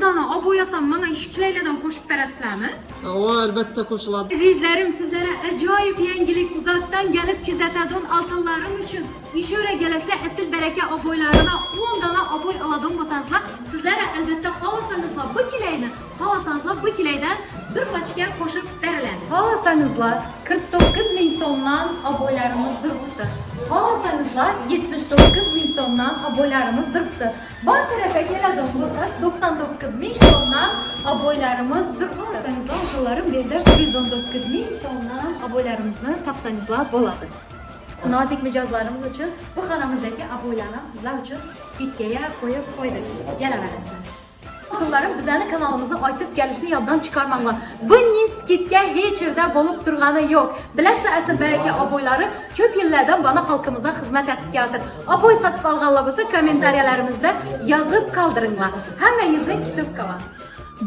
dana aboyasam bana işkilerden koşup berasizlarmi? O albatta qo'shiladi. Azizlerim, sizlere acayip yangilik uzaktan gelip kuzatadigan altınlarım için işöre gelese esil bereke aboylarına 10 dana aboy aladığım basanızla sizlere elbette xalasanızla bu kileyden bir paçka koşup berilen. Xalasanızla 49 bin sondan aboylarımızdır bıktı. Xalasanızla 79 bin sondan aboylarımızdır bıktı. Bar tarafa geladigan bo'lsak 99 bin sondan aboylarımızdır bıktı. Xalasanızla okullarım bir de 119 bin sondan aboylarımızı tapsanızla bo'ladi. Nazik mijozlarımız için bu kanalımızdaki aboylarını sizler için skidkeye koyup koyduk. Geleversinler. Altınlarım bizani kanalımızda aytıp gelişini yaddan çıkarmanglar. Bunun skidke hiç yerde bolup durganı yok. Bilesizler asıl bereke aboyları köp yıllardan bana halkımıza hizmet etip geldir. Aboy satıp alganlarınızı kommentariyalarimizda yazıp kaldırınlar. Hemmenizden kitap kalan.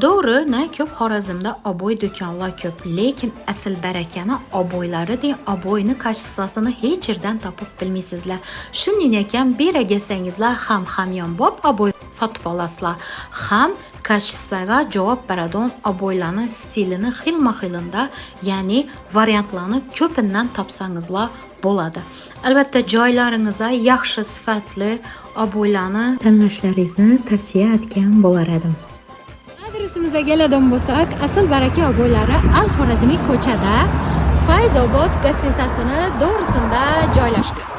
Doğru, ne köp Xorazmda aboy dükkanlar köp, lekin asıl berekeni aboylari de aboyni kachsasini hech yerdan topib bilmaysizlar. Shuning ekan bera gelsangizlar ham hamyonbop aboy sotib olasizlar, ham kachsvaga javob beradigan aboylarni stilini xilma-xilinda, ya'ni variantlarni ko'pindan topsangizlar bo'ladi. Albatta joylaringizga yaxshi sifatli aboylarni tanlashlaringizni tavsiya etgan bo'lar edim. Adresimizga keladigan bo'lsak, asl baraka aboylari Al-Xorazmiy ko'chada Fayzobod gassesasini to'g'risida joylashgan.